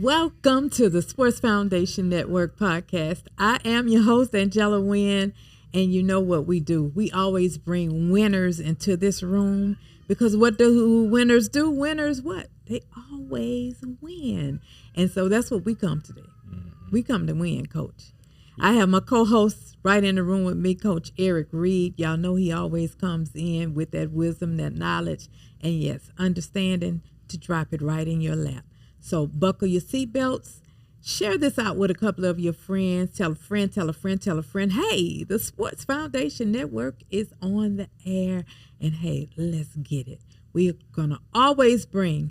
Welcome to the Sports Foundation Network podcast. I am your host, Angela Wynn, and you know what we do. We always bring winners into this room because what do winners do? Winners what? They always win. And so that's what we come to do. We come to win, Coach. I have my co-host right in the room with me, Coach Eric Reed. Y'all know he always comes in with that wisdom, that knowledge, and yes, understanding to drop it right in your lap. So buckle your seatbelts, share this out with a couple of your friends, tell a friend, tell a friend, tell a friend. Hey, the Sports Foundation Network is on the air, and hey, let's get it. We're going to always bring,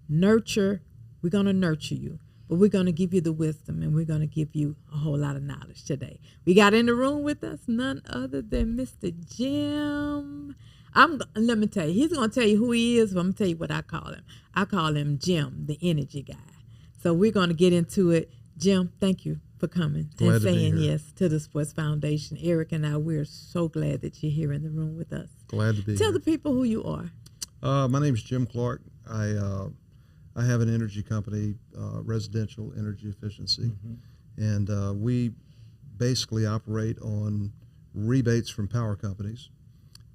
nurture. We're going to nurture you, but we're going to give you the wisdom, and we're going to give you a whole lot of knowledge today. We got in the room with us none other than Mr. Jim. Let me tell you, he's going to tell you who he is, but I'm going to tell you what I call him. I call him Jim, the energy guy. So we're going to get into it. Jim, thank you for coming and saying yes to the Sports Foundation. Eric and I, we're so glad that you're here in the room with us. Glad to be here. Tell the people who you are. My name is Jim Clarke. I have an energy company, residential energy efficiency, and we basically operate on rebates from power companies.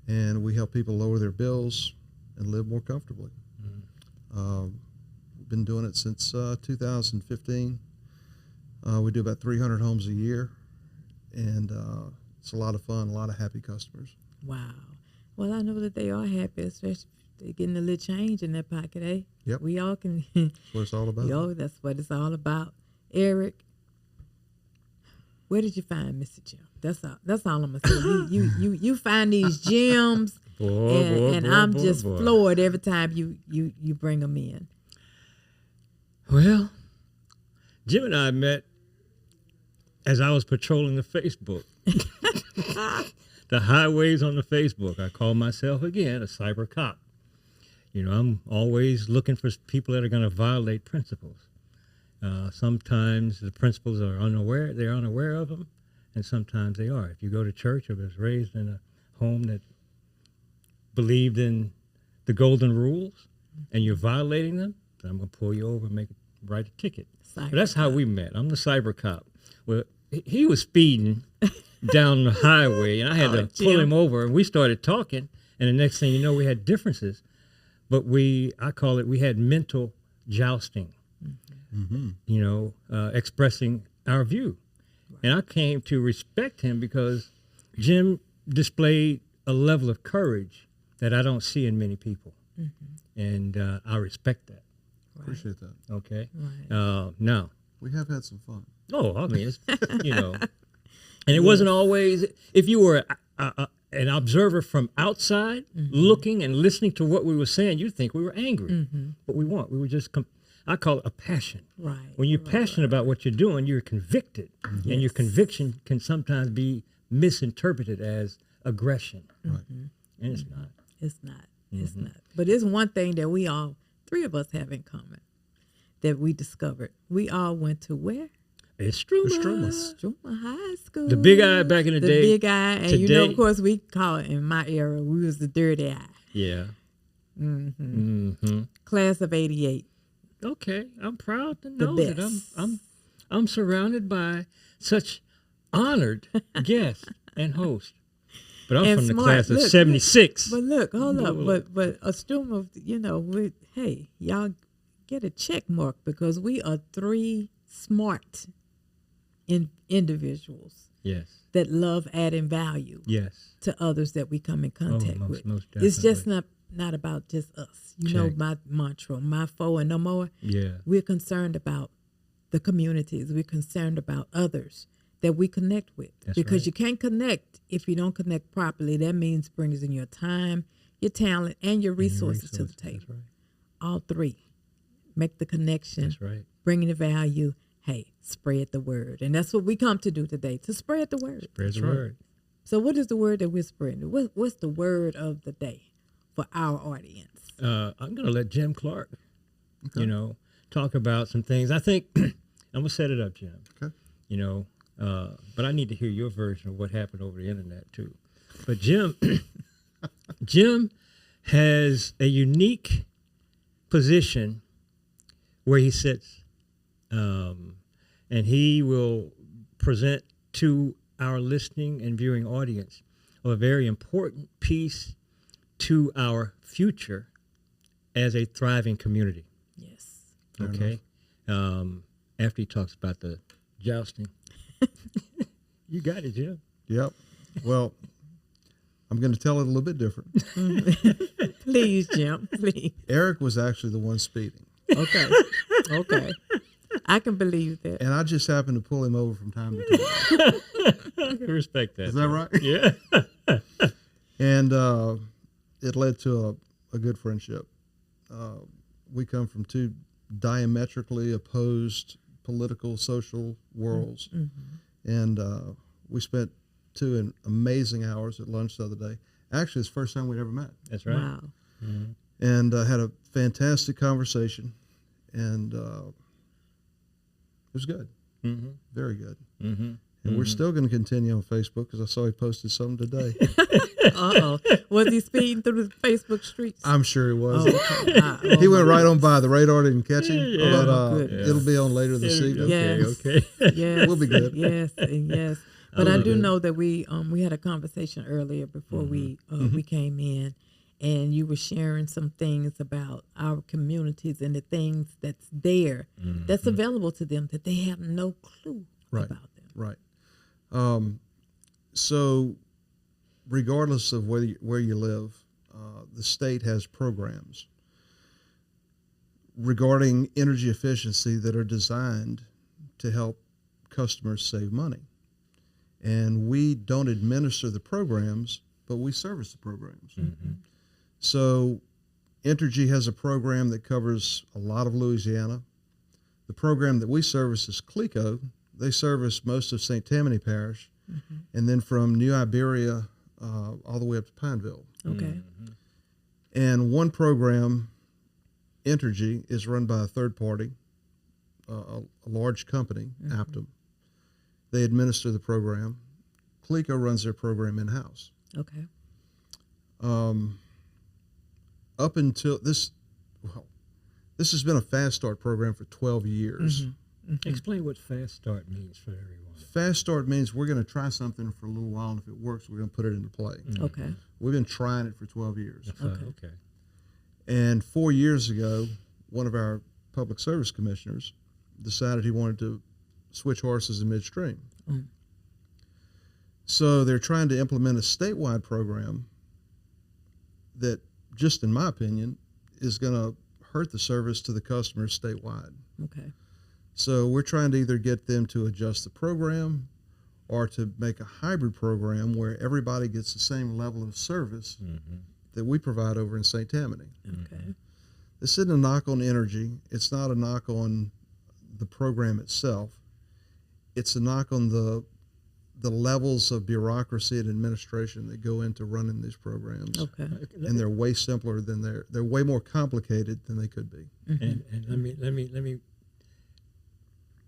And we help people lower their bills and live more comfortably. We've been doing it since 2015. We do about 300 homes a year, and it's a lot of fun, a lot of happy customers. Wow. Well, I know that they are happy, especially if they're getting a little change in their pocket, eh? Yep. We all can. That's what it's all about. That's what it's all about. Eric, where did you find Mr. Jim? That's all I'm gonna say. You find these gems, and I'm just floored every time you bring them in. Well, Jim and I met as I was patrolling the Facebook, the highways on the Facebook. I call myself again a cyber cop. You know, I'm always looking for people that are going to violate principles. Sometimes the principles are unaware; they're unaware of them. And sometimes they are. If you go to church or was raised in a home that believed in the golden rules and you're violating them, then I'm going to pull you over and write a ticket. But that's how we met. I'm the cyber cop. Well, he was speeding down the highway, and I had to pull him over, and we started talking, and the next thing you know, we had differences. But we had mental jousting, expressing our view. And I came to respect him because Jim displayed a level of courage that I don't see in many people. And I respect that. Right. Appreciate that. Okay. Right. Now. We have had some fun. Oh, I mean, it's, and it wasn't always, if you were an observer from outside, looking and listening to what we were saying, you'd think we were angry. But we weren't. We were just I call it a passion. Right. When you're passionate about what you're doing, you're convicted. And your conviction can sometimes be misinterpreted as aggression. Right. And it's not. It's not. It's not. But it's one thing that three of us have in common that we discovered. We all went to where? Struma High School. The big eye back in the day. The big eye. And today, of course, we call it, in my era, we was the dirty eye. Yeah. Class of 88. Okay, I'm proud to know that I'm surrounded by such honored guests and hosts. But I'm from the class of 76. But look, hold up. But a stream of, y'all get a check mark because we are three smart individuals. Yes. That love adding value. Yes. To others that we come in contact with. Most definitely. It's just not about just us. You know my mantra, my foe and no more. Yeah. We're concerned about the communities. We're concerned about others that we connect with. That's because right. you can't connect if you don't connect properly. That means bringing your time, your talent, and your resources to the table. That's right. All three. Make the connection. That's right. Bringing the value. Hey, spread the word. And that's what we come to do today, to spread the word. Spread the word. So what is the word that we're spreading? What's the word of the day for our audience? I'm going to let Jim Clarke, talk about some things. I think I'm going to set it up, Jim. Okay. But I need to hear your version of what happened over the internet too. But Jim has a unique position where he sits and he will present to our listening and viewing audience a very important piece to our future as a thriving community. Yes. Okay. After he talks about the jousting. You got it, Jim. Yep. Well, I'm going to tell it a little bit different. Please, Jim, please. Eric was actually the one speeding. Okay. Okay. I can believe that. And I just happened to pull him over from time to time. I can respect that. Is that right? Yeah. And it led to a good friendship. We come from two diametrically opposed political, social worlds. Mm-hmm. And we spent 2 amazing hours at lunch the other day. Actually, it's the first time we'd ever met. That's right. Wow. Mm-hmm. And had a fantastic conversation. And it was good. Mm-hmm. Very good. Mm-hmm. And we're still going to continue on Facebook because I saw he posted something today. Uh-oh. Was he speeding through the Facebook streets? I'm sure he was. Oh, okay. He went right on by. The radar didn't catch him. Yeah. But it'll be on later this evening. Yes. Okay. Yes. We'll be good. Yes, and yes. But I do know that we had a conversation earlier before we came in, and you were sharing some things about our communities and the things that's there, that's available to them that they have no clue about them. Right. So regardless of where you live, the state has programs regarding energy efficiency that are designed to help customers save money. And we don't administer the programs, but we service the programs. Mm-hmm. So Entergy has a program that covers a lot of Louisiana. The program that we service is CLECO. They service most of St. Tammany Parish, and then from New Iberia all the way up to Pineville. Okay. Mm-hmm. And one program, Entergy, is run by a third party, a large company, Aptum. They administer the program. CLECO runs their program in-house. Okay. Up until this has been a Fast Start program for 12 years. Mm-hmm. Mm-hmm. Explain what Fast Start means for everyone. Fast Start means we're going to try something for a little while, and if it works, we're going to put it into play. Mm-hmm. Okay. We've been trying it for 12 years. Okay. And 4 years ago, one of our public service commissioners decided he wanted to switch horses in midstream. Mm. So they're trying to implement a statewide program that, just in my opinion, is going to hurt the service to the customers statewide. Okay. So we're trying to either get them to adjust the program or to make a hybrid program where everybody gets the same level of service that we provide over in St. Tammany. Okay. This isn't a knock on Entergy. It's not a knock on the program itself. It's a knock on the levels of bureaucracy and administration that go into running these programs. Okay. And they're way simpler than they're way more complicated than they could be. And let me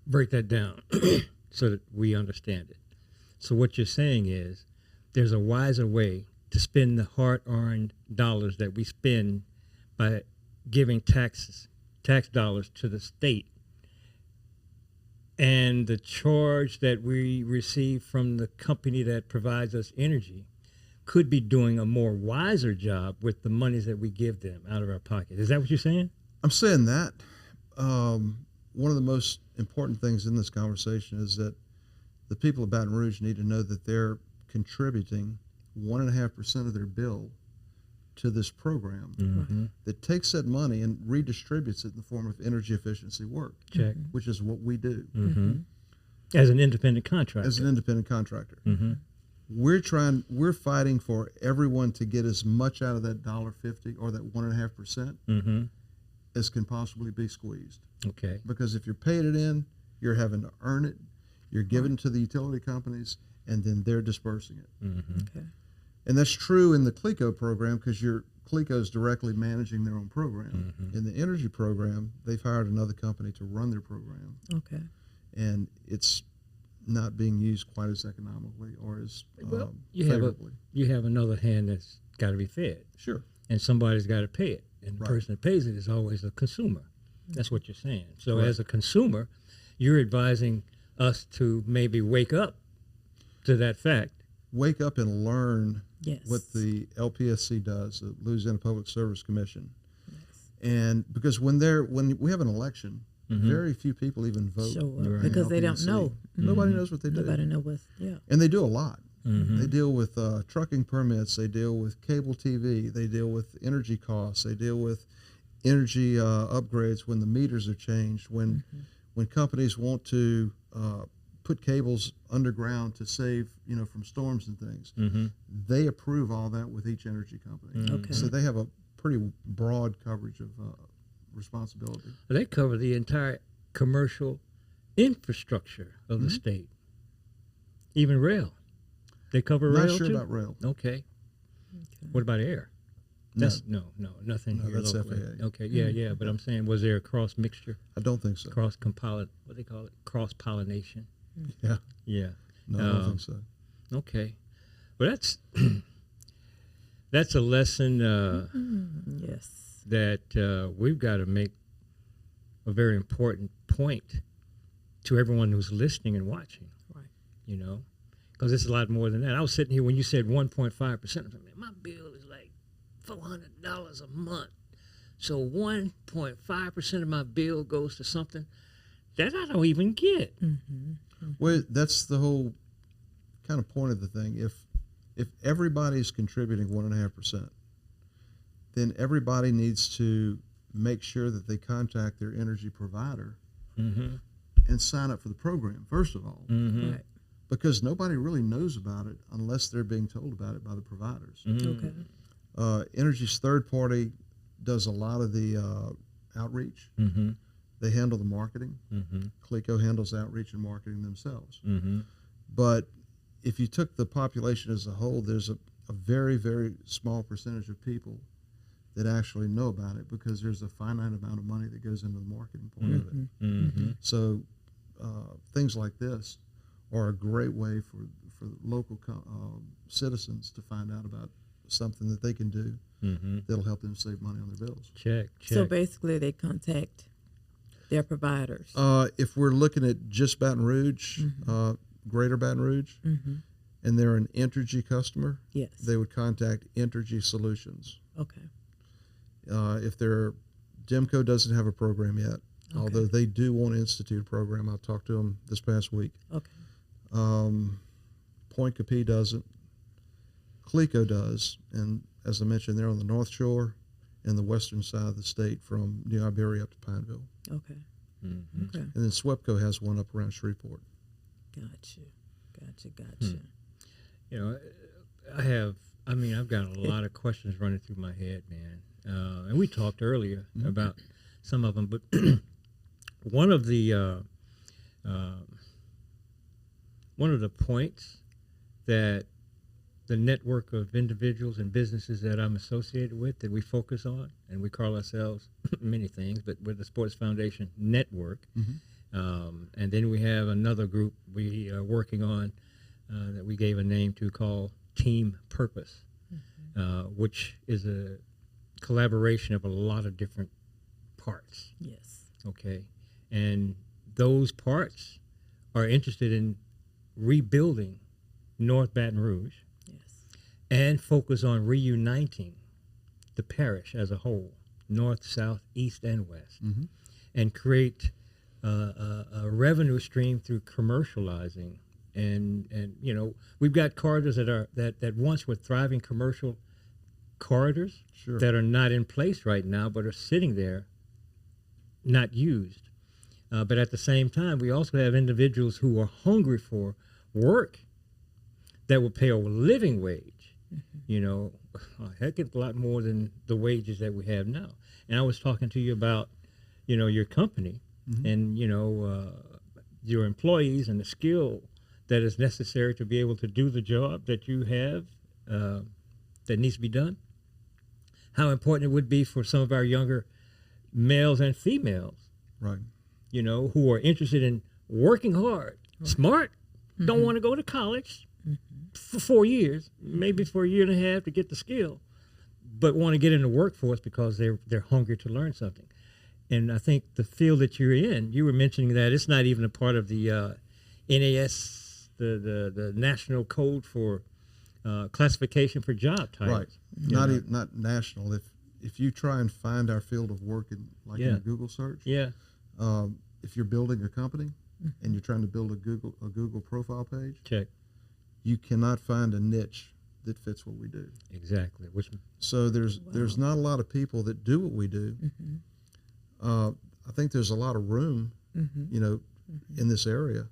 break that down so that we understand it. So what you're saying is there's a wiser way to spend the hard-earned dollars that we spend by giving tax dollars to the state. And the charge that we receive from the company that provides us energy could be doing a more wiser job with the monies that we give them out of our pocket. Is that what you're saying? I'm saying that. One of the most important things in this conversation is that the people of Baton Rouge need to know that they're contributing 1.5% of their bill to this program that takes that money and redistributes it in the form of energy efficiency work, which is what we do. As an independent contractor. As an independent contractor. We're fighting for everyone to get as much out of that $1.50 or that 1.5% as can possibly be squeezed. Okay. Because if you're paying it in, you're having to earn it, you're giving it to the utility companies, and then they're dispersing it. Okay. And that's true in the CLECO program because CLECO is directly managing their own program. In the energy program, they've hired another company to run their program. Okay. And it's not being used quite as economically or as you favorably. You have another hand that's got to be fed. Sure. And somebody's got to pay it. And the Right. person that pays it is always the consumer. That's what you're saying. So as a consumer, you're advising us to maybe wake up to that fact. Wake up and learn Yes. what the LPSC does, the Louisiana Public Service Commission. And because when we have an election, very few people even vote. Sure, because they don't know. Nobody knows what they do. Nobody knows what's, And they do a lot. They deal with trucking permits. They deal with cable TV. They deal with energy costs. They deal with energy upgrades when the meters are changed. When companies want to put cables underground to save, from storms and things, they approve all that with each energy company. Okay. So they have a pretty broad coverage of responsibility. They cover the entire commercial infrastructure of the state, even rail. They cover rail Not sure too? about rail. Okay. What about air? That's nothing here that's locally. FAA. Okay, yeah, but I'm saying, was there a cross mixture, I don't think so. what they call it, cross pollination? Yeah. Yeah. No, I don't think so. Okay, but that's a lesson yes. that we've got to make a very important point to everyone who's listening and watching. Right. Because it's a lot more than that. I was sitting here when you said 1.5%. I was like, man, my bill is like $400 a month. So 1.5% of my bill goes to something that I don't even get. Well, that's the whole kind of point of the thing. If everybody's contributing 1.5%, then everybody needs to make sure that they contact their energy provider and sign up for the program, first of all. Right. Because nobody really knows about it unless they're being told about it by the providers. Okay. Energy's third party does a lot of the outreach. They handle the marketing. CLECO handles outreach and marketing themselves. But if you took the population as a whole, there's a very, very small percentage of people that actually know about it because there's a finite amount of money that goes into the marketing point of it. So things like this are a great way for local citizens to find out about something that they can do that'll help them save money on their bills. Check. So basically, they contact their providers. If we're looking at just Baton Rouge, Greater Baton Rouge, and they're an Entergy customer, Yes. they would contact Entergy Solutions. Okay. If Demco doesn't have a program yet, although they do want to institute a program. I talked to them this past week. Okay. Point Capee doesn't. CLECO does, and as I mentioned, they're on the North Shore and the western side of the state from New Iberia up to Pineville. Okay. Okay. And then SWEPCO has one up around Shreveport. Gotcha. I've got a lot of questions running through my head, man. And we talked earlier about some of them, but one of the points that the network of individuals and businesses that I'm associated with, that we focus on, and we call ourselves many things, but we're the Sports Foundation Network. And then we have another group we are working on that we gave a name to called Team Purpose, which is a collaboration of a lot of different parts. Yes. Okay. And those parts are interested in rebuilding North Baton Rouge. Yes. And focus on reuniting the parish as a whole, north, south, east, and west, and create a revenue stream through commercializing. And we've got corridors that once were thriving commercial corridors that are not in place right now, but are sitting there, not used. But at the same time, we also have individuals who are hungry for work that will pay a living wage. A heck of a lot more than the wages that we have now. And I was talking to you about, your company and, your employees and the skill that is necessary to be able to do the job that you have that needs to be done. How important it would be for some of our younger males and females, Right. Who are interested in working hard, smart, don't want to go to college for 4 years, maybe for a year and a half to get the skill, but want to get in the workforce because they're hungry to learn something. And I think the field that you're in, you were mentioning that it's not even a part of the NAS, the National Code for Classification for Job Titles. Right. Not national. If you try and find our field of work in a Google search, if you're building a company and you're trying to build a Google profile page, you cannot find a niche that fits what we do. Exactly. So there's not a lot of people that do what we do. I think there's a lot of room, in this area.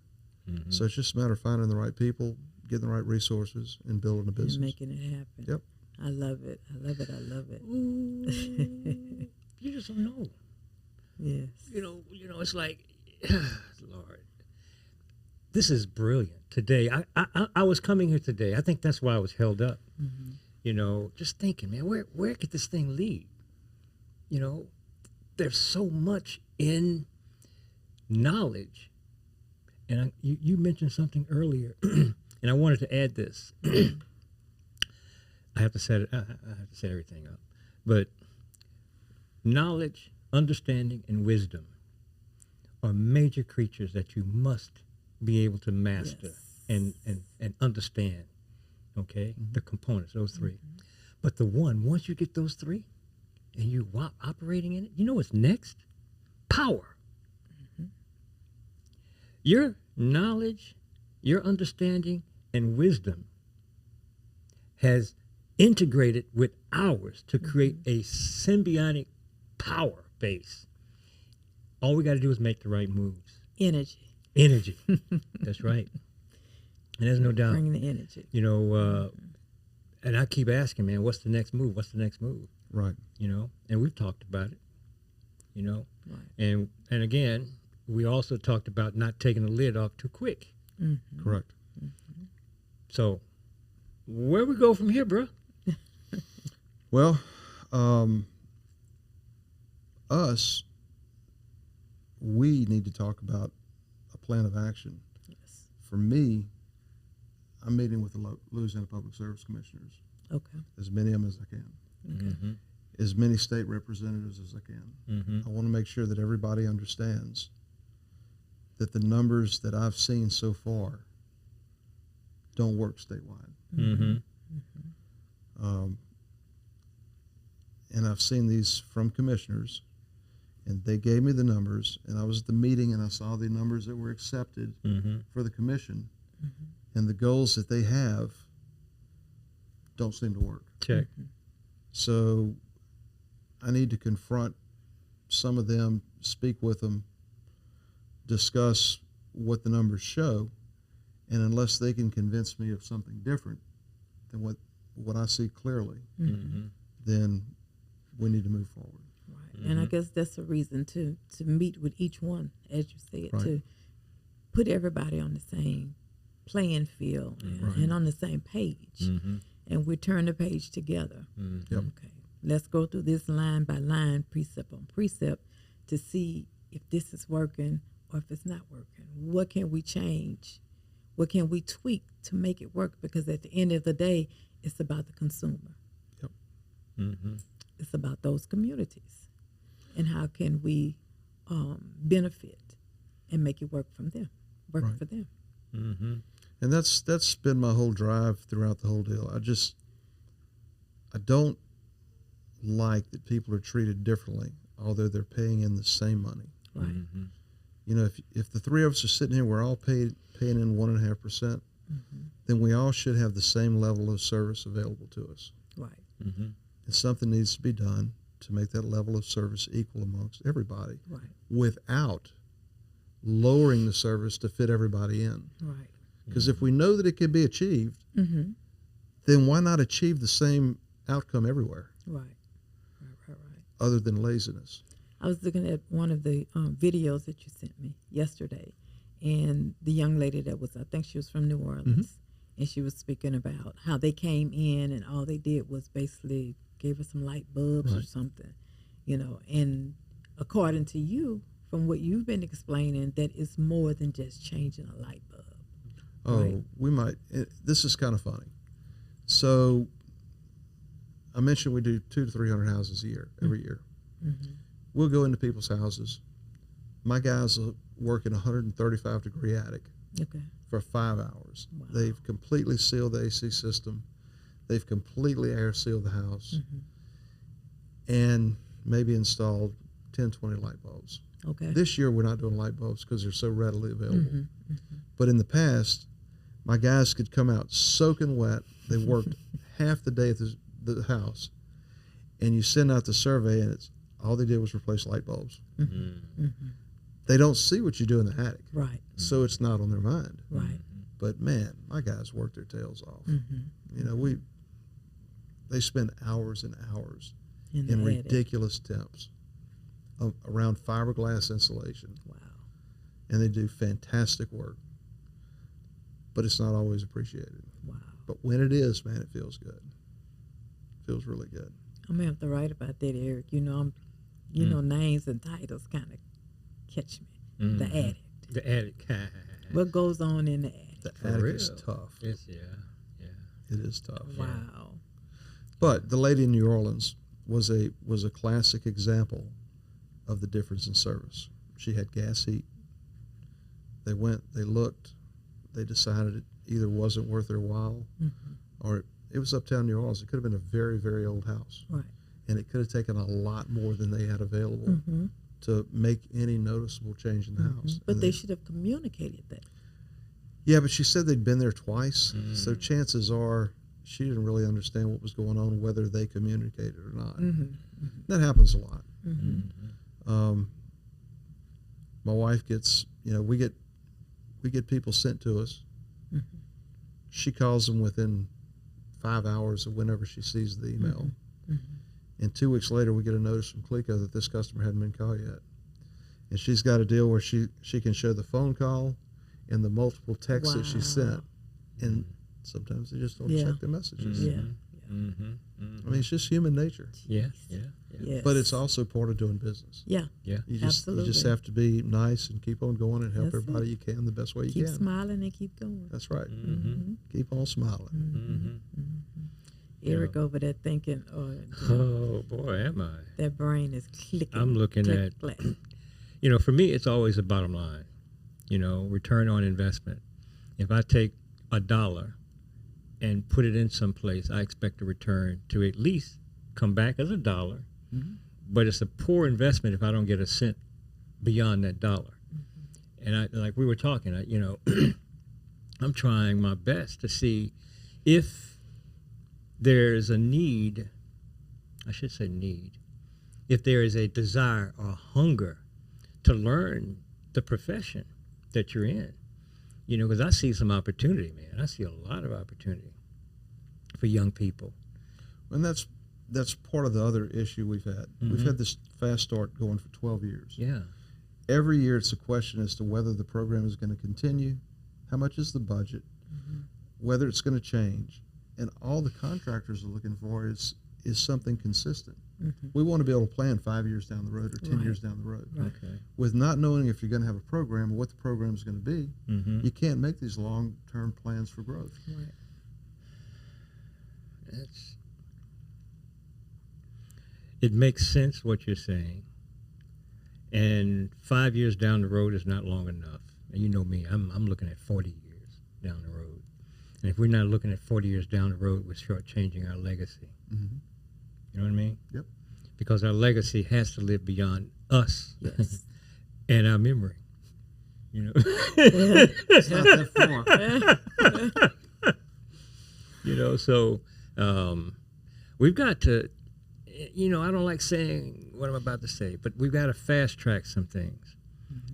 So it's just a matter of finding the right people, getting the right resources, and building a business. And making it happen. Yep. I love it. I love it. I love it. Ooh, you just don't know. Yes. It's like, Lord, this is brilliant. Today, I was coming here today. I think that's why I was held up. Just thinking, man, where could this thing lead? There's so much in knowledge. And you mentioned something earlier, and I wanted to add this. I have to set everything up. But knowledge, understanding, and wisdom are major creatures that you must be able to master and understand. Okay? The components, those three. But once you get those three and you operating in it, you know what's next? Power. Your knowledge, your understanding, and wisdom has integrated with ours to create a symbiotic power base. All we got to do is make the right moves. Energy. That's right. And there's no doubt. Bring the energy. And I keep asking, man, what's the next move? What's the next move? Right. And we've talked about it. Right. And again, we also talked about not taking the lid off too quick. Correct. So, where we go from here, bro? Well, we need to talk about a plan of action. Yes. For me, I'm meeting with the Louisiana Public Service Commissioners. Okay. As many of them as I can. As many state representatives as I can. I want to make sure that everybody understands that the numbers that I've seen so far don't work statewide. And I've seen these from commissioners, and they gave me the numbers, and I was at the meeting and I saw the numbers that were accepted for the commission, and the goals that they have don't seem to work. Check. So I need to confront some of them, speak with them, discuss what the numbers show, and unless they can convince me of something different than what I see clearly, then we need to move forward. Right. And I guess that's a reason to meet with each one, as you said, Right. to put everybody on the same playing field and on the same page. And we turn the page together. Yep. Okay. Let's go through this line by line, precept on precept, to see if this is working or if it's not working. What can we change? What can we tweak to make it work? Because at the end of the day, it's about the consumer. Yep. It's about those communities. And how can we benefit and make it work from them, work Right. for them. And that's been my whole drive throughout the whole deal. I don't like that people are treated differently, although they're paying in the same money. Right. If the three of us are sitting here, we're all paying in 1.5%, then we all should have the same level of service available to us. Right. And something needs to be done to make that level of service equal amongst everybody, Right. without lowering the service to fit everybody in. Right. Because if we know that it can be achieved, then why not achieve the same outcome everywhere, Right. other than laziness? I was looking at one of the videos that you sent me yesterday, and the young lady that was, I think she was from New Orleans, and she was speaking about how they came in and all they did was basically gave her some light bulbs or something, and according to you, from what you've been explaining, that it's more than just changing a light bulb. Oh, we might. This is kind of funny. So I mentioned we do 200 to 300 houses a year, every year. We'll go into people's houses. My guys will work in a 135-degree attic Okay. for 5 hours. Wow. They've completely sealed the AC system. They've completely air sealed the house and maybe installed 10, 20 light bulbs. Okay. This year we're not doing light bulbs because they're so readily available. But in the past, my guys could come out soaking wet. They worked half the day at the house, and you send out the survey, and it's all they did was replace light bulbs. They don't see what you do in the attic, Right. so it's not on their mind. Right. But man, my guys work their tails off. You know, they spend hours and hours In in the attic. ridiculous temps around fiberglass insulation, Wow. and they do fantastic work. But it's not always appreciated. Wow. But when it is, man, it feels good. Feels really good. I'm gonna have to write about that, Eric. You know, names and titles kind of catch me. The attic. The attic. What goes on in the attic? The For attic real. is tough. It's, yeah. It is tough. Wow. But the lady in New Orleans was a classic example of the difference in service. She had gas heat. They went, they looked, they decided it either wasn't worth their while or it was uptown New Orleans. It could have been a very, very old house. Right. And it could have taken a lot more than they had available to make any noticeable change in the house. But And they should have communicated that. Yeah, but she said they'd been there twice, so chances are she didn't really understand what was going on, whether they communicated or not. That happens a lot. My wife gets, we get people sent to us. She calls them within 5 hours of whenever she sees the email. And 2 weeks later, we get a notice from Clico that this customer hadn't been called yet. And she's got a deal where she can show the phone call and the multiple texts that she sent. And sometimes they just don't check their messages. Yeah. I mean, it's just human nature. Yeah. Yes. But it's also part of doing business. Yeah. Yeah. You just Absolutely. have to be nice and keep on going and help That's everybody you can the best way you Keep can. smiling and keep going. That's right. Keep on smiling. Eric over there thinking, Oh, boy, am I. that brain is clicking. I'm looking click, at, click. For me, it's always the bottom line, return on investment. If I take $1 and put it in someplace, I expect a return to at least come back as $1. But it's a poor investment if I don't get a cent beyond that dollar. And like we were talking, I'm trying my best to see if there's a need, I should say need, if there is a desire or hunger to learn the profession that you're in. Because I see some opportunity, man. I see a lot of opportunity for young people. And that's part of the other issue we've had. We've had this fast start going for 12 years. Yeah. Every year it's a question as to whether the program is going to continue, how much is the budget, whether it's going to change. And all the contractors are looking for is something consistent. We want to be able to plan 5 years down the road or 10 years down the road. Right. Okay. With not knowing if you're going to have a program or what the program is going to be, you can't make these long-term plans for growth. Right. It makes sense what you're saying. And 5 years down the road is not long enough. And you know me, I'm looking at 40 years down the road. And if we're not looking at 40 years down the road, we're shortchanging our legacy. You know what I mean? Yep. Because our legacy has to live beyond us Yes. and our memory. It's not that far. So we've got to, I don't like saying what I'm about to say, but we've got to fast track some things.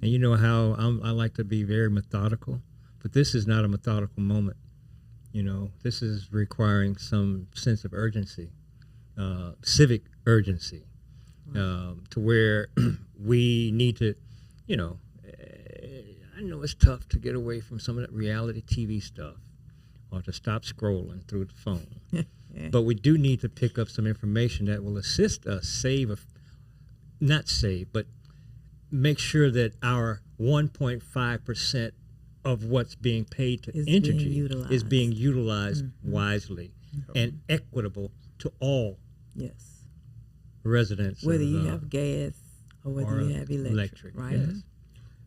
And you know how I like to be very methodical, but this is not a methodical moment. This is requiring some sense of urgency, civic urgency, to where we need to, I know it's tough to get away from some of that reality TV stuff or to stop scrolling through the phone. But we do need to pick up some information that will assist us but make sure that our 1.5% of what's being paid to Entergy is being utilized wisely and equitable to all Yes. residents. Whether you have gas or whether you have electric, right? Yes.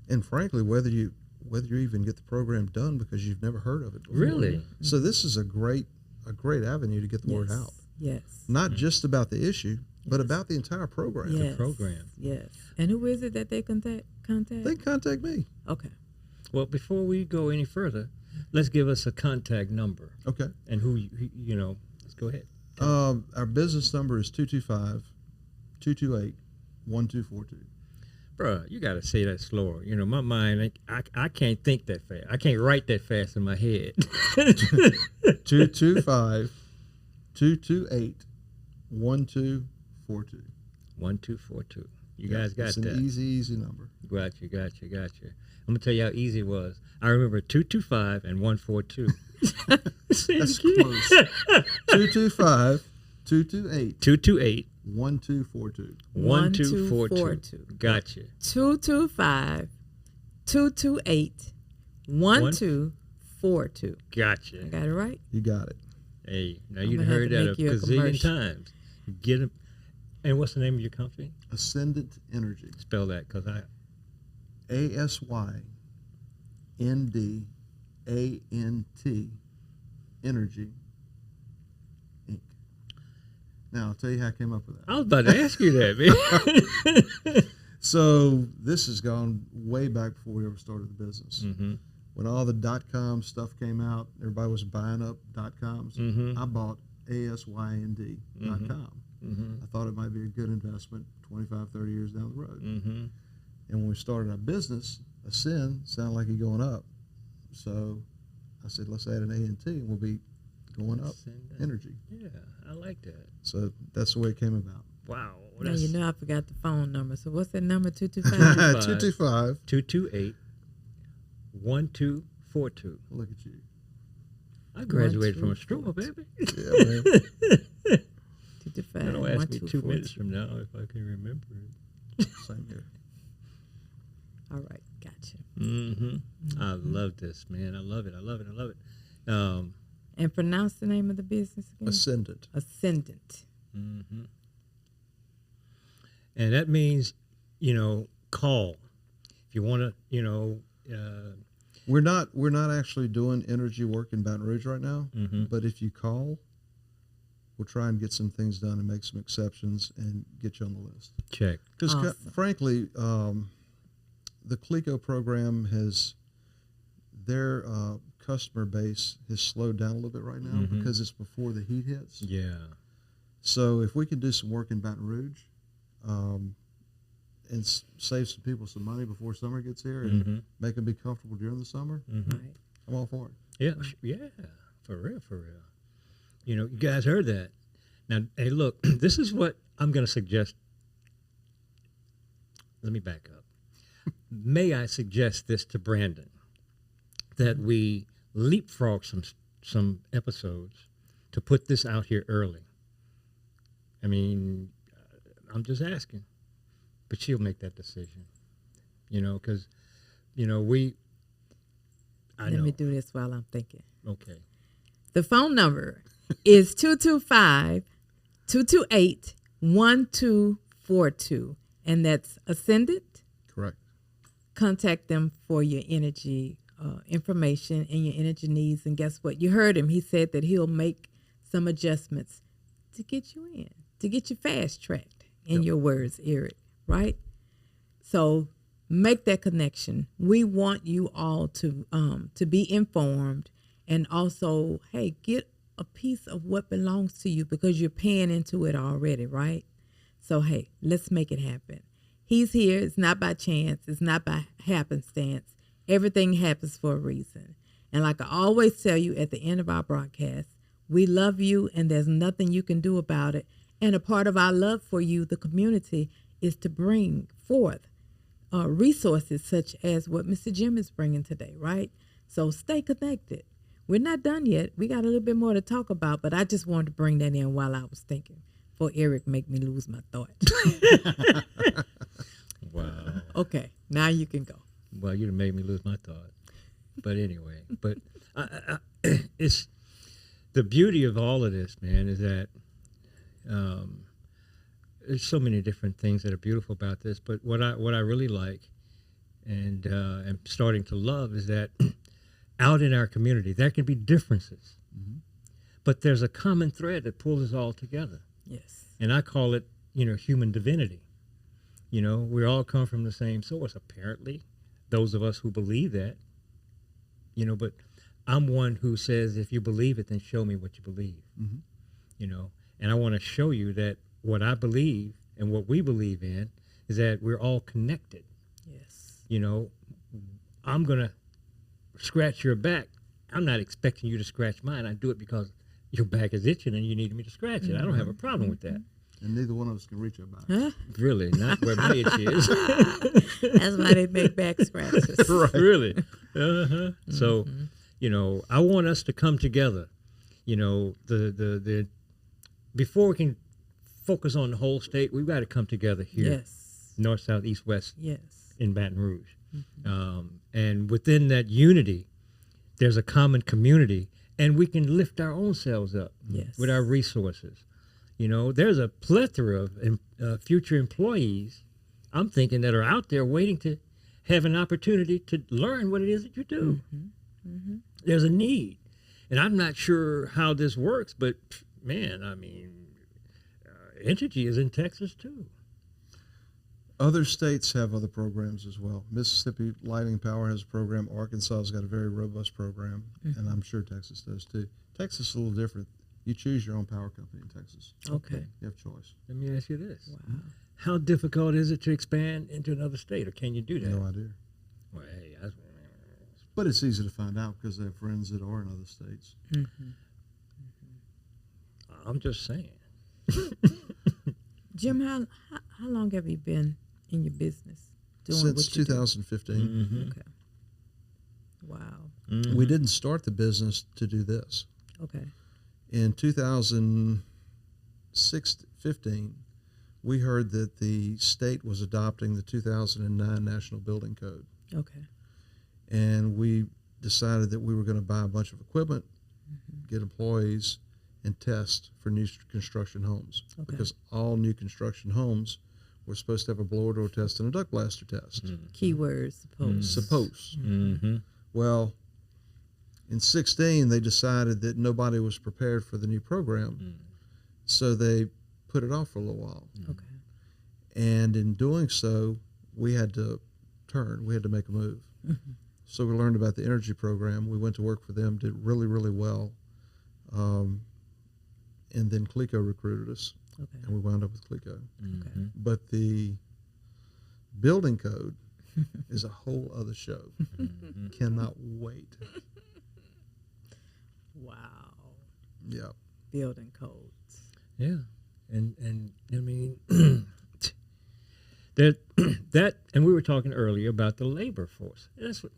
And frankly, whether you even get the program done because you've never heard of it before. Really? So this is a great avenue to get the word Yes. out. Yes. Not just about the issue, but Yes. about the entire program. Yes. program. Yes. And who is it that they contact? They contact me. Okay. Well, before we go any further, let's give us a contact number Okay. and who you know. Let's go ahead. Our business number is 225-228-1242. Bruh, you got to say that slower. You know, my mind, I can't think that fast. I can't write that fast in my head. 225-228-1242. 1242. You guys got it's that. an easy number. Got you. I'm going to tell you how easy it was. I remember 225 and 142. That's close. 225-228-1242. 228 1242. 1242. Gotcha. 225-228-1242. Gotcha. I got it right? You got it. Hey, now I'm you gonna done have heard to that a make you a gazillion commercial. times. Get them. And what's the name of your company? Asyndant Energy. Spell that, because ASYNDANT Energy Inc. Now I'll tell you how I came up with that. I was about to ask you that, man. So this has gone way back before we ever started the business. Mm-hmm. When all the .com stuff came out, everybody was buying up .coms. Mm-hmm. I bought ASYND.com. Mm-hmm. I thought it might be a good investment 25, 30 years down the road. Mm-hmm. And when we started our business, Ascend sounded like it going up. So I said, let's add an A&T and we'll be going up Asyndant. energy. Yeah, I like that. So that's the way it came about. Wow. Now you know I forgot the phone number. So what's that number? 225? 225. 228 1242. Look at you. I graduated from a 1242. Struma, baby. Yeah, man. 225. Don't ask me 2 minutes 1242. from now if I can remember it. Same here. All right. Gotcha. Mm-hmm. I love this, man. I love it. And pronounce the name of the business again? Ascendant. Ascendant. Mm-hmm. And that means, call. If you want to, We're not actually doing energy work in Baton Rouge right now, mm-hmm. but if you call, we'll try and get some things done and make some exceptions and get you on the list. check. Because Awesome. frankly, the CLECO program their customer base has slowed down a little bit right now Mm-hmm. because it's before the heat hits. Yeah. So if we can do some work in Baton Rouge and save some people some money before summer gets here and Mm-hmm. make them be comfortable during the summer, Mm-hmm. Right. I'm all for it. Yeah, for real. You guys heard that. Now, hey, look, this is what I'm going to suggest. Let me back up. May I suggest this to Brandon, that we leapfrog some episodes to put this out here early. I mean, I'm just asking, but she'll make that decision. Because, I Let know. me do this while I'm thinking. Okay. The phone number is 225-228-1242. And that's Ascendant. Correct. Contact them for your energy information and your energy needs. And guess what? You heard him. He said that he'll make some adjustments to get you in, to get you fast-tracked, in your words, Eric, right? So make that connection. We want you all to be informed and also, hey, get a piece of what belongs to you because you're paying into it already, right? So, hey, let's make it happen. He's here. It's not by chance. It's not by happenstance. Everything happens for a reason. And like I always tell you at the end of our broadcast, we love you and there's nothing you can do about it. And a part of our love for you, the community, is to bring forth resources such as what Mr. Jim is bringing today, right? So stay connected. We're not done yet. We got a little bit more to talk about, but I just wanted to bring that in while I was thinking before Eric make me lose my thought. Wow. Okay, now you can go. Well, you'd have made me lose my thought. But anyway, it's the beauty of all of this, man, is that there's so many different things that are beautiful about this, but what I really like and am starting to love is that out in our community, there can be differences, but there's a common thread that pulls us all together. Yes. And I call it, human divinity. We all come from the same source, apparently, those of us who believe that, but I'm one who says, if you believe it, then show me what you believe, and I want to show you that what I believe and what we believe in is that we're all connected. Yes. I'm going to scratch your back. I'm not expecting you to scratch mine. I do it because your back is itching and you need me to scratch it. I don't have a problem with that. And neither one of us can reach our back. Huh? Really, not where my itch is. That's why they make back scratches. Right. Really. So, I want us to come together. The before we can focus on the whole state, we've got to come together here. Yes. North, south, east, west. Yes. In Baton Rouge. And within that unity, there's a common community, and we can lift our own selves up with our resources. There's a plethora of future employees, I'm thinking, that are out there waiting to have an opportunity to learn what it is that you do. There's a need. And I'm not sure how this works, but, man, Entergy is in Texas, too. Other states have other programs as well. Mississippi Lighting Power has a program. Arkansas has got a very robust program, and I'm sure Texas does too. Texas is a little different. You choose your own power company in Texas. Okay. You have choice. Let me ask you this. Wow. How difficult is it to expand into another state, or can you do that? No idea. Well, hey, But it's easy to find out because they have friends that are in other states. I'm just saying. Jim, how long have you been in your business? Doing Since what you do? 2015. Okay. Wow. We didn't start the business to do this. Okay. In 2015, we heard that the state was adopting the 2009 National Building Code. Okay. And we decided that we were going to buy a bunch of equipment, get employees, and test for new construction homes. Okay. Because all new construction homes were supposed to have a blower door test and a duct blaster test. Keywords, suppose. Well, in 16, they decided that nobody was prepared for the new program, so they put it off for a little while. Okay. And in doing so, we had to make a move. So we learned about the energy program. We went to work for them, did really, really well. And then CLECO recruited us, and we wound up with CLECO. Okay. But the building code is a whole other show. Cannot wait. Wow. Yeah. Building codes. Yeah, and that and we were talking earlier about the labor force. That's what,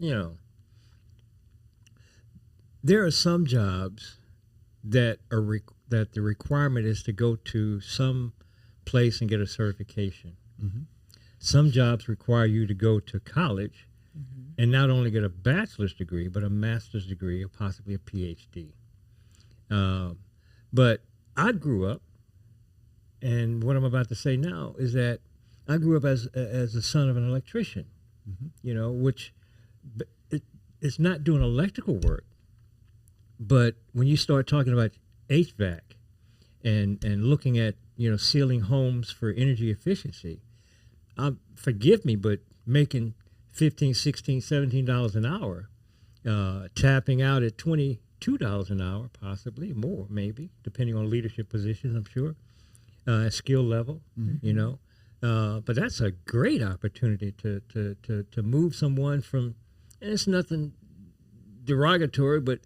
there are some jobs that are that the requirement is to go to some place and get a certification. Some jobs require you to go to college and not only get a bachelor's degree, but a master's degree or possibly a PhD. But I grew up, and what I'm about to say now is that I grew up as the son of an electrician, which it's not doing electrical work. But when you start talking about HVAC and looking at, sealing homes for energy efficiency, forgive me, but making $15, $16, $17 an hour, tapping out at $22 an hour, possibly more, maybe, depending on leadership positions, I'm sure, skill level, but that's a great opportunity to move someone from, and it's nothing derogatory, but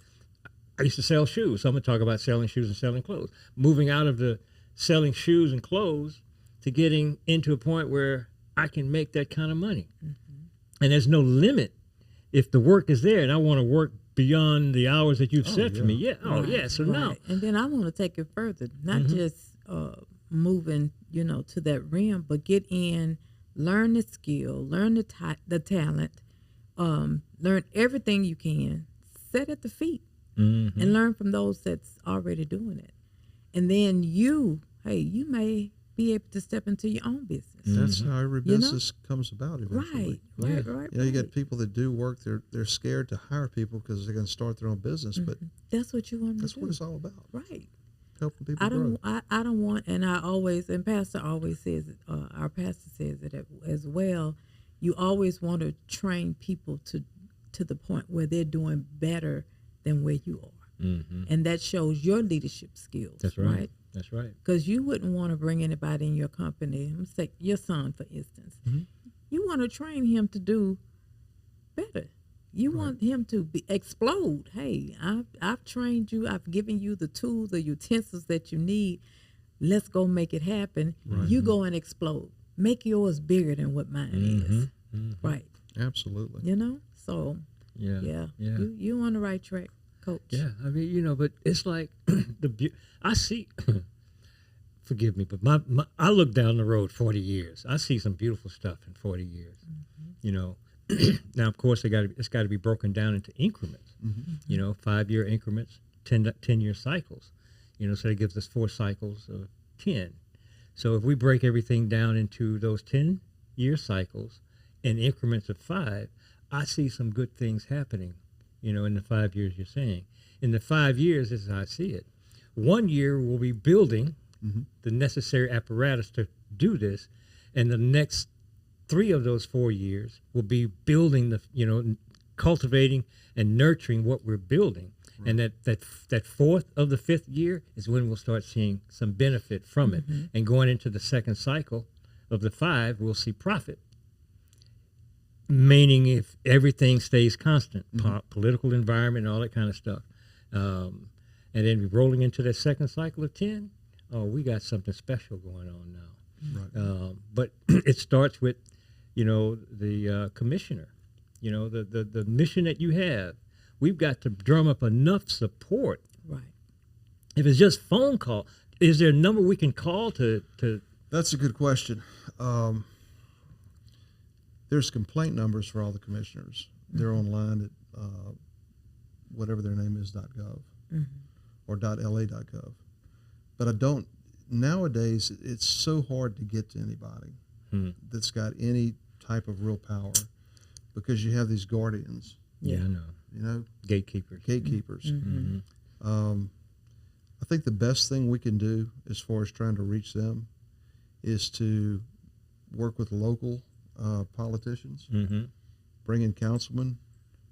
I used to sell shoes, so I'm going to talk about selling shoes and selling clothes. Moving out of the selling shoes and clothes to getting into a point where I can make that kind of money. And there's no limit if the work is there, and I want to work beyond the hours that you've set for me. Yeah. Oh, Right, yeah. So right. now. And then I want to take it further, not just moving, to that realm, but get in, learn the skill, learn the talent, learn everything you can, sit at the feet, and learn from those that's already doing it. And then you may be able to step into your own business. That's how every You know? business comes about eventually. Right. You get people that do work. They're scared to hire people because they're going to start their own business. But That's what you want to do. that's what it's all about. Right. Helping people I grow. don't want, and I always, and Pastor always says, our pastor says it as well. You always want to train people to the point where they're doing better than where you are, and that shows your leadership skills. That's right. That's right. Because you wouldn't want to bring anybody in your company. Let's take your son, for instance. You want to train him to do better. You want him to explode. Hey, I've trained you. I've given you the tools, the utensils that you need. Let's go make it happen. You go and explode. Make yours bigger than what mine is. Right. Absolutely. You know? So, Yeah. You on the right track, Coach. Yeah, I mean, but it's like I see. Forgive me, but I look down the road 40 years. I see some beautiful stuff in 40 years. Now of course it's got to be broken down into increments. 5-year increments, 10-year cycles. So that gives us 4 cycles of 10. So if we break everything down into those 10-year cycles in increments of 5, I see some good things happening. In the 5 years you're saying. In the 5 years, this is how I see it. 1 year we'll be building the necessary apparatus to do this, and the next 3 of those 4 years will be building cultivating and nurturing what we're building. And that fourth of the 5th year is when we'll start seeing some benefit from it. And going into the second cycle of the 5, we'll see profit. Meaning if everything stays constant, political environment and all that kind of stuff. And then rolling into that second cycle of 10, we got something special going on now. Right. But it starts with, the commissioner, the mission that you have. We've got to drum up enough support. Right. If it's just phone call, is there a number we can call to? That's a good question. There's complaint numbers for all the commissioners. They're online at whatever their name is, .gov or .la.gov. But nowadays, it's so hard to get to anybody that's got any type of real power because you have these guardians. Yeah, I know. Gatekeepers. I think the best thing we can do as far as trying to reach them is to work with local politicians, bring in councilmen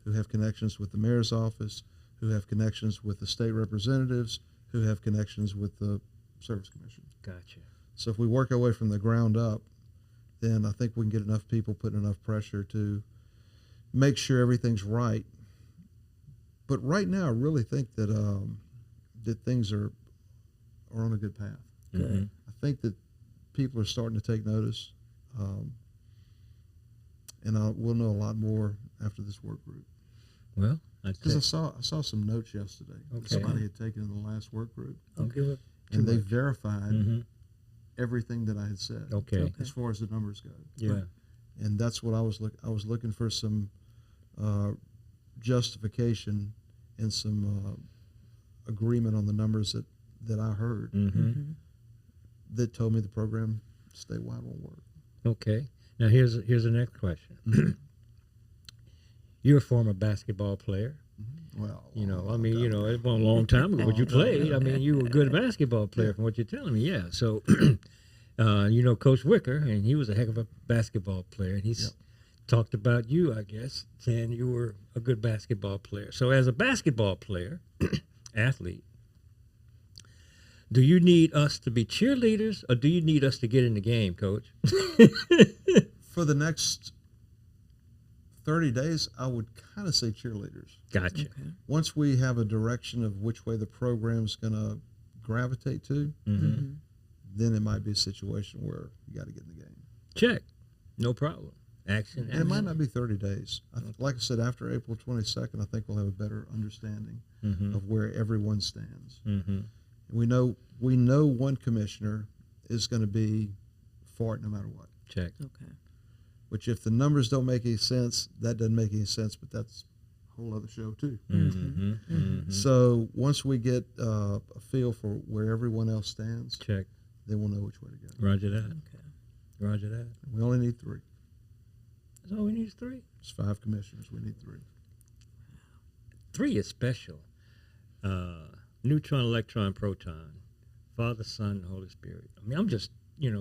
who have connections with the mayor's office, who have connections with the state representatives, who have connections with the Service Commission. Gotcha. So if we work our way from the ground up, then I think we can get enough people putting enough pressure to make sure everything's right. But right now, I really think that that things are on a good path. Good. I think that people are starting to take notice, and we'll know a lot more after this work group. Well, because I saw some notes yesterday that somebody had taken in the last work group, and they verified everything that I had said. Okay. As far as the numbers go. Yeah. And that's what I was looking for some justification and some agreement on the numbers that I heard that told me the program statewide won't work. Okay. Now here's the next question. You're a former basketball player. Well, it was a long time ago. What you played? I mean, you were a good basketball player from what you're telling me. Yeah. So, Coach Wicker, and he was a heck of a basketball player, and he's talked about you, I guess, saying you were a good basketball player. So, as a basketball player, athlete, do you need us to be cheerleaders, or do you need us to get in the game, Coach? For the next 30 days, I would kind of say cheerleaders. Gotcha. Okay. Once we have a direction of which way the program's going to gravitate to, then it might be a situation where you got to get in the game. Check. No problem. Action. And it might not be 30 days. Like I said, after April 22nd, I think we'll have a better understanding of where everyone stands. We know one commissioner is going to be for it no matter what. Check. Okay. Which, if the numbers don't make any sense, that doesn't make any sense, but that's a whole other show too. So once we get a feel for where everyone else stands, check, then we'll know which way to go. Roger that. Okay. Roger that. We only need 3. That's all we need is 3. It's 5 commissioners. We need 3. 3 is special. Neutron, electron, proton, Father, Son, Holy Spirit. I mean, I'm just,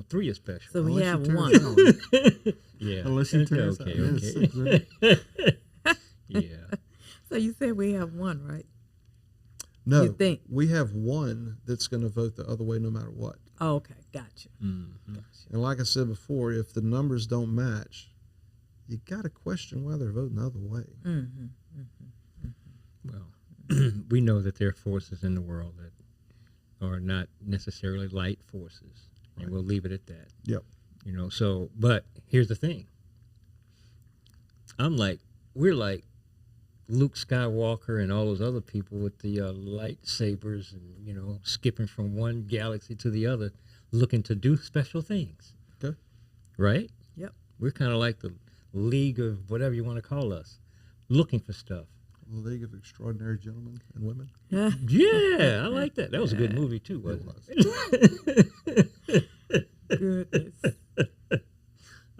3 is special. So we Unless have you turn one. it on. Yeah. Unless you turn it Okay. on. Yeah, 6, right? Yeah. So you said we have one, right? No, You think? we have one that's going to vote the other way no matter what. Oh, okay, gotcha. Mm-hmm. And like I said before, if the numbers don't match, you got to question why they're voting the other way. Mm-hmm. Well, we know that there are forces in the world that are not necessarily light forces, and we'll leave it at that. Yep. So, but here's the thing. We're like Luke Skywalker and all those other people with the lightsabers and, skipping from one galaxy to the other, looking to do special things. Okay. Right? Yep. We're kind of like the League of whatever you want to call us, looking for stuff. The League of Extraordinary Gentlemen and Women. Yeah, I like that. That was a good movie, too, wasn't It it? Goodness.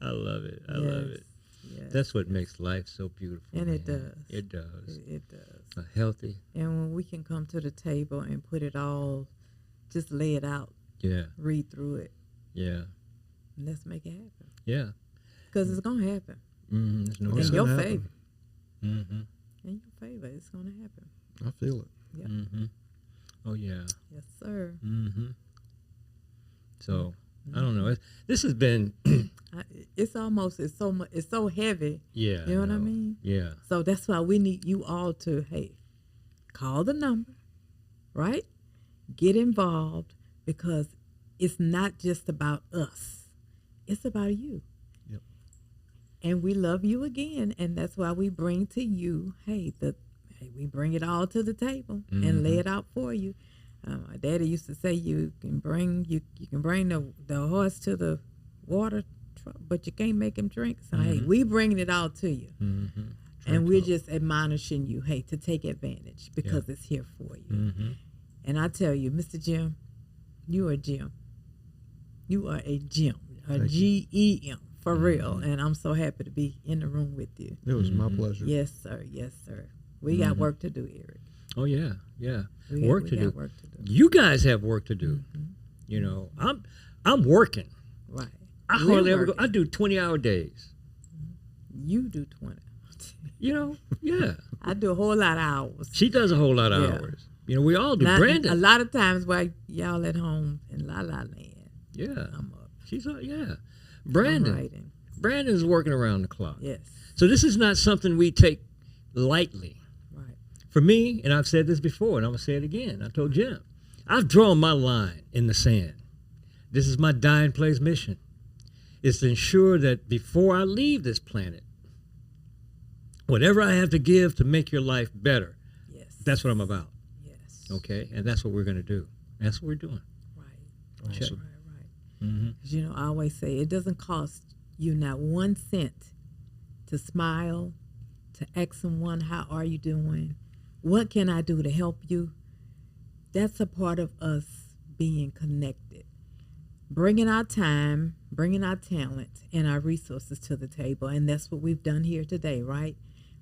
I love it. I love it. Yes. That's what makes life so beautiful. And it man. does. It does. It does. Healthy. And when we can come to the table and put it all, just lay it out, Yeah. read through it, Yeah. and let's make it happen. Yeah. Because it's going to happen. Mm-hmm. There's no It's In doubt. your gonna favor. happen. Mm-hmm. In your favor, it's going to happen. I feel it. Yep. Mm-hmm. Oh, yeah. Yes, sir. Mm-hmm. So, I don't know. This has been, It's so heavy. yeah. You know what I no. mean? Yeah. So that's why we need you all to, call the number, right? Get involved, because it's not just about us. It's about you. Yep. And we love you again, and that's why we bring to you, we bring it all to the table and lay it out for you. My daddy used to say you can bring the horse to the water truck, but you can't make him drink. So we bringing it all to you, Mm-hmm. and we're just admonishing you, to take advantage, because it's here for you. Mm-hmm. And I tell you, Mr. Jim, you are a gem. You are a gem, a GEM for real. And I'm so happy to be in the room with you. It was my pleasure. Yes, sir. Yes, sir. We got work to do, Eric. Oh, yeah. Yeah. We got Work to do. work to do. You guys have work to do. I'm working. Right. I We're hardly ever go. working. I do 20-hour days. You do 20. Yeah. I do a whole lot of hours. She does a whole lot of Yeah. hours. We all do. A Brandon. lot of times while y'all at home in La La Land, Yeah. I'm up. She's yeah. I'm Brandon. writing. Brandon's working around the clock. Yes. So this is not something we take lightly. Right. For me, and I've said this before, and I'm going to say it again. I told Jim, I've drawn my line in the sand. This is my dying place mission. It's to ensure that before I leave this planet, whatever I have to give to make your life better, Yes. that's what I'm about. Yes. Okay? And that's what we're going to do. That's what we're doing. Right. Awesome. Right. Mm-hmm. 'Cause, I always say it doesn't cost you not 1 cent to smile, to ask someone, how are you doing? What can I do to help you? That's a part of us being connected. Bringing our time, bringing our talent and our resources to the table. And that's what we've done here today, right?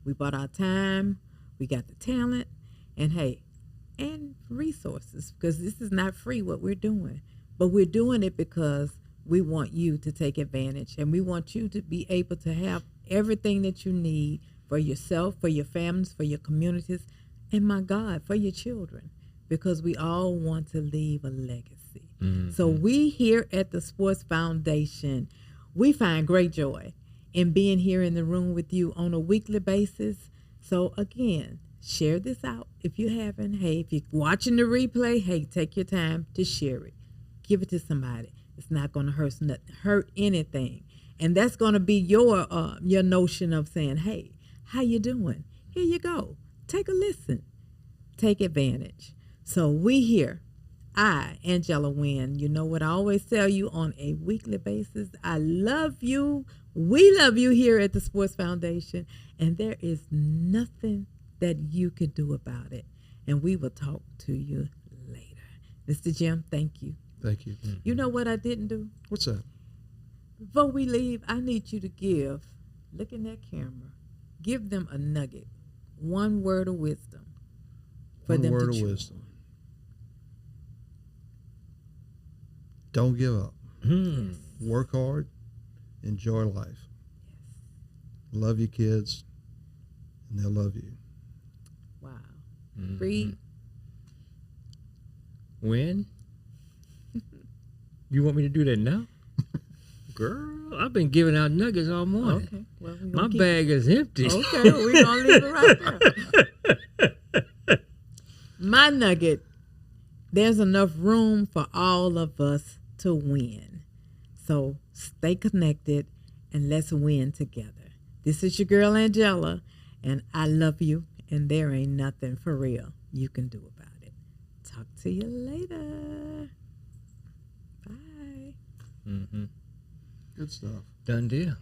We bought our time, we got the talent, and and resources, because this is not free what we're doing. But we're doing it because we want you to take advantage, and we want you to be able to have everything that you need for yourself, for your families, for your communities, and my God, for your children, because we all want to leave a legacy. So we here at the Sports Foundation, we find great joy in being here in the room with you on a weekly basis. So again, share this out if you haven't. If you're watching the replay, take your time to share it. Give it to somebody. It's not going to hurt anything. And that's going to be your notion of saying, hey, how you doing? Here you go. Take a listen. Take advantage. So we here. I, Angela Wynn, you know what I always tell you on a weekly basis. I love you. We love you here at the Sports Foundation. And there is nothing that you could do about it. And we will talk to you later. Mr. Jim, thank you. Thank you. You know what I didn't do? What's that? Before we leave, I need you to give, look in that camera, give them a nugget, one word of wisdom for One them word to of chew wisdom. Don't give up. Hmm. Work hard. Enjoy life. Love your kids, and they'll love you. Wow. Mhm. Read. When? You want me to do that now? Girl, I've been giving out nuggets all morning. Okay. Well, we My bag is empty. Okay, we're going to leave it right there. My nugget, there's enough room for all of us to win. So stay connected and let's win together. This is your girl Angela, and I love you, and there ain't nothing for real you can do about it. Talk to you later. Bye. Mm-hmm. Good stuff. Done deal.